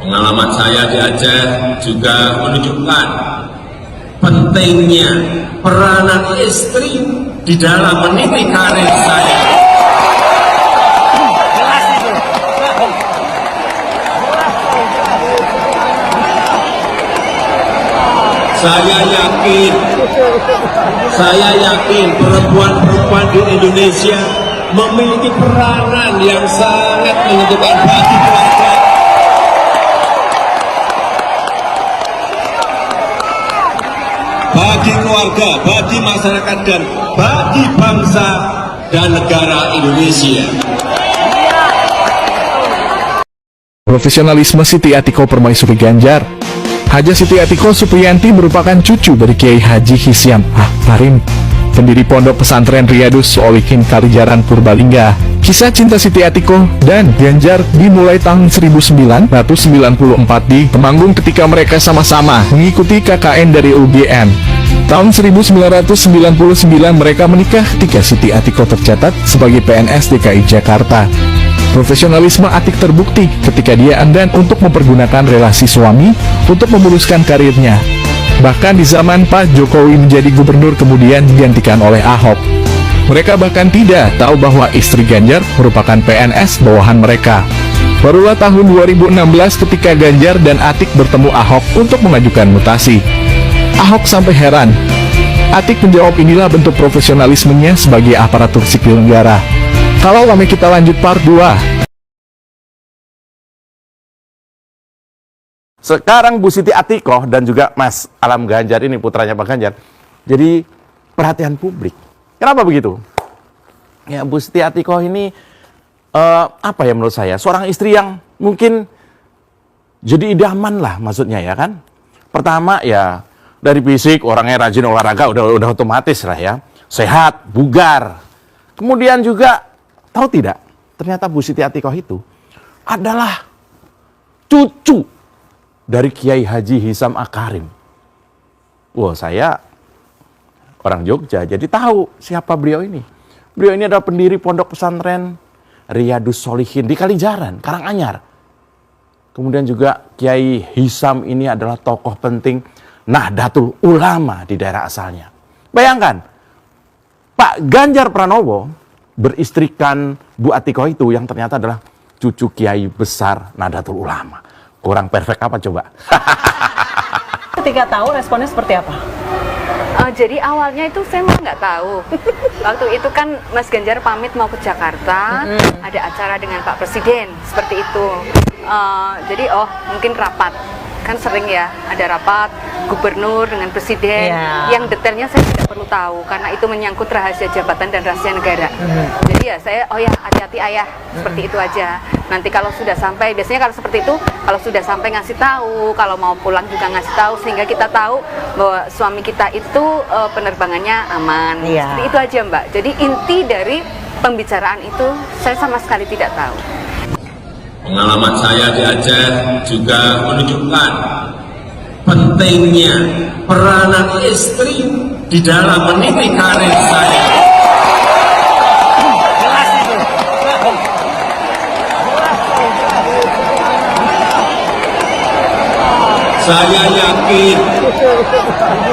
Pengalaman saya di Aceh juga menunjukkan pentingnya peranan istri di dalam meniti karir saya. Saya yakin perempuan-perempuan di Indonesia memiliki peranan yang sangat menentukan bagi keluarga, bagi masyarakat, dan bagi bangsa dan negara Indonesia. Profesionalisme Siti Atiko Permaisuri Ganjar. Haja Siti Atiko Supriyanti merupakan cucu dari Kiai Haji Hisyam Akarim, pendiri Pondok Pesantren Riyadus Sholihin Kalijaran Purbalingga. Kisah cinta Siti Atiko dan Ganjar dimulai tahun 1994 di Temanggung ketika mereka sama-sama mengikuti KKN dari UGM. Tahun 1999 mereka menikah ketika Siti Atiko tercatat sebagai PNS DKI Jakarta. Profesionalisme Atik terbukti ketika dia enggan untuk mempergunakan relasi suami untuk memuluskan karirnya. Bahkan di zaman Pak Jokowi menjadi gubernur kemudian digantikan oleh Ahok. Mereka bahkan tidak tahu bahwa istri Ganjar merupakan PNS bawahan mereka. Barulah tahun 2016 ketika Ganjar dan Atik bertemu Ahok untuk mengajukan mutasi. Ahok sampai heran. Atik menjawab inilah bentuk profesionalismenya sebagai aparatur sipil negara. Kalau lama kita lanjut part 2. Sekarang Bu Siti Atiko dan juga Mas Alam Ganjar ini putranya Pak Ganjar jadi perhatian publik. Kenapa begitu? Ya, Bu Siti Atiko ini apa ya menurut saya, seorang istri yang mungkin jadi idaman lah maksudnya ya kan. Pertama ya dari fisik orangnya rajin olahraga udah otomatis lah ya. Sehat, bugar. Kemudian juga tahu tidak, ternyata Bu Siti Atiko itu adalah cucu dari Kiai Haji Hisyam Akarim. Wah, saya orang Jogja, jadi tahu siapa beliau ini. Beliau ini adalah pendiri Pondok Pesantren Riyadus Sholihin di Kalijaran, Karanganyar. Kemudian juga Kiai Hisyam ini adalah tokoh penting Nahdlatul Ulama di daerah asalnya. Bayangkan, Pak Ganjar Pranowo beristrikan Bu Atiko itu yang ternyata adalah cucu Kiai besar Nahdlatul Ulama. Kurang perfect apa coba? Ketika tahu responnya seperti apa? Jadi awalnya itu saya mah nggak tahu. Waktu itu kan Mas Ganjar pamit mau ke Jakarta, ada acara dengan Pak Presiden seperti itu. Jadi mungkin rapat. Kan sering ya ada rapat gubernur dengan presiden, yang detailnya saya tidak perlu tahu karena itu menyangkut rahasia jabatan dan rahasia negara. Jadi ya saya hati-hati ayah, seperti itu aja. Nanti kalau sudah sampai, biasanya kalau seperti itu kalau sudah sampai ngasih tahu, kalau mau pulang juga ngasih tahu sehingga kita tahu bahwa suami kita itu penerbangannya aman. Seperti itu aja Mbak. Jadi inti dari pembicaraan itu saya sama sekali tidak tahu. Pengalaman saya di Aceh juga menunjukkan pentingnya peranan istri di dalam meniti karir saya.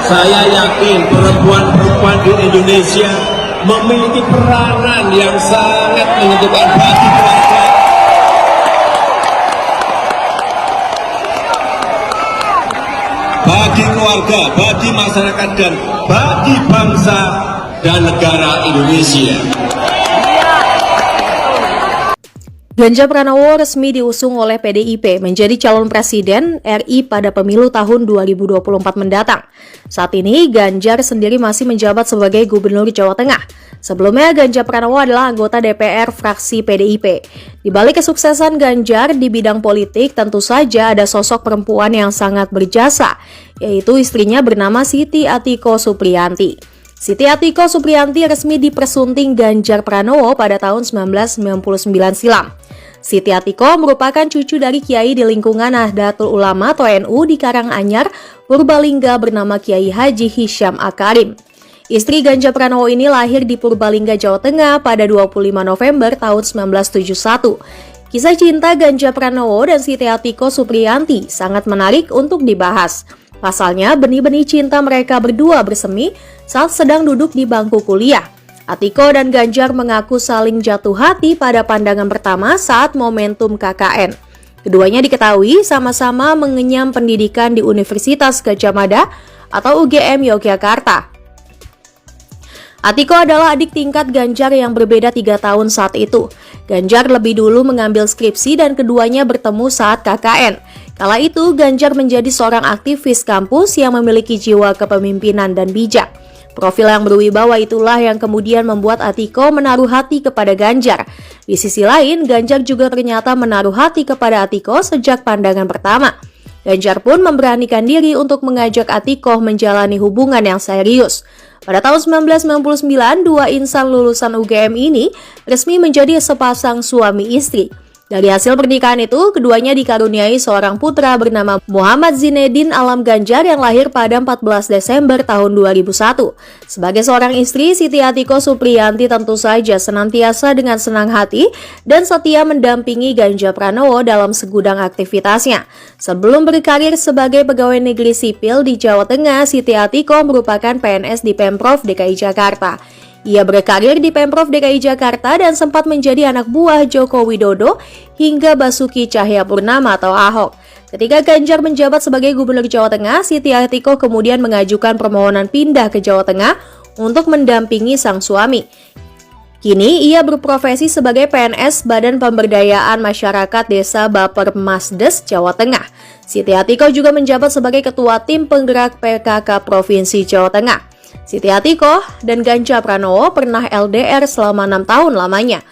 Saya yakin perempuan-perempuan di Indonesia memiliki peranan yang sangat menentukan bagi keluarga, bagi masyarakat, dan bagi bangsa dan negara Indonesia. Ganjar Pranowo resmi diusung oleh PDIP menjadi calon presiden RI pada pemilu tahun 2024 mendatang. Saat ini, Ganjar sendiri masih menjabat sebagai Gubernur Jawa Tengah. Sebelumnya, Ganjar Pranowo adalah anggota DPR fraksi PDIP. Di balik kesuksesan Ganjar di bidang politik, tentu saja ada sosok perempuan yang sangat berjasa, yaitu istrinya bernama Siti Atiko Supriyanti. Siti Atiko Supriyanti resmi dipersunting Ganjar Pranowo pada tahun 1999 silam. Siti Atiko merupakan cucu dari kiai di lingkungan Nahdlatul Ulama atau NU di Karanganyar, Purbalingga bernama Kiai Haji Hisyam Akarim. Istri Ganjar Pranowo ini lahir di Purbalingga, Jawa Tengah pada 25 November tahun 1971. Kisah cinta Ganjar Pranowo dan Siti Atiko Supriyanti sangat menarik untuk dibahas. Pasalnya, benih-benih cinta mereka berdua bersemi saat sedang duduk di bangku kuliah. Atiko dan Ganjar mengaku saling jatuh hati pada pandangan pertama saat momentum KKN. Keduanya diketahui sama-sama mengenyam pendidikan di Universitas Gadjah Mada atau UGM Yogyakarta. Atiko adalah adik tingkat Ganjar yang berbeda 3 tahun saat itu. Ganjar lebih dulu mengambil skripsi dan keduanya bertemu saat KKN. Kala itu, Ganjar menjadi seorang aktivis kampus yang memiliki jiwa kepemimpinan dan bijak. Profil yang berwibawa itulah yang kemudian membuat Atiko menaruh hati kepada Ganjar. Di sisi lain, Ganjar juga ternyata menaruh hati kepada Atiko sejak pandangan pertama. Ganjar pun memberanikan diri untuk mengajak Atiko menjalani hubungan yang serius. Pada tahun 1999, dua insan lulusan UGM ini resmi menjadi sepasang suami istri. Dari hasil pernikahan itu, keduanya dikaruniai seorang putra bernama Muhammad Zinedin Alam Ganjar yang lahir pada 14 Desember tahun 2001. Sebagai seorang istri, Siti Atiko Supriyanti tentu saja senantiasa dengan senang hati dan setia mendampingi Ganjar Pranowo dalam segudang aktivitasnya. Sebelum berkarir sebagai pegawai negeri sipil di Jawa Tengah, Siti Atiko merupakan PNS di Pemprov DKI Jakarta. Ia berkarir di Pemprov DKI Jakarta dan sempat menjadi anak buah Joko Widodo hingga Basuki Cahayapurnama atau Ahok. Ketika Ganjar menjabat sebagai Gubernur Jawa Tengah, Siti Atiko kemudian mengajukan permohonan pindah ke Jawa Tengah untuk mendampingi sang suami. Kini ia berprofesi sebagai PNS Badan Pemberdayaan Masyarakat Desa Bapermasdes, Jawa Tengah. Siti Atiko juga menjabat sebagai Ketua Tim Penggerak PKK Provinsi Jawa Tengah. Siti Atiko dan Ganjar Pranowo pernah LDR selama 6 tahun lamanya.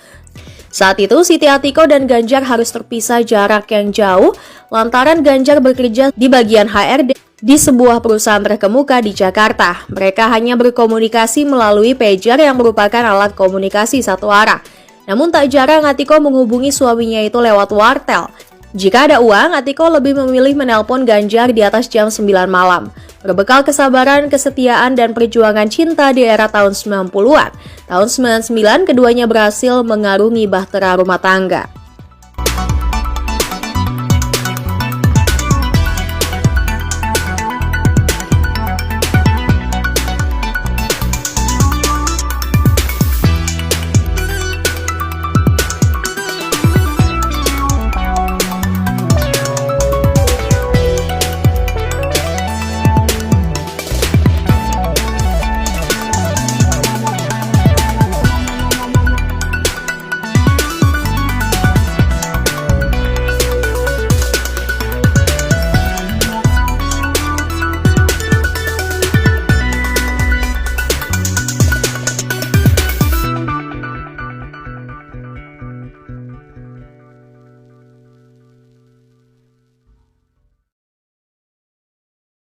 Saat itu, Siti Atiko dan Ganjar harus terpisah jarak yang jauh lantaran Ganjar bekerja di bagian HRD di sebuah perusahaan terkemuka di Jakarta. Mereka hanya berkomunikasi melalui pager yang merupakan alat komunikasi satu arah. Namun tak jarang Atiko menghubungi suaminya itu lewat wartel. Jika ada uang, Atiko lebih memilih menelpon Ganjar di atas jam 9 malam. Berbekal kesabaran, kesetiaan, dan perjuangan cinta di era tahun 90-an. Tahun 99, keduanya berhasil mengarungi bahtera rumah tangga.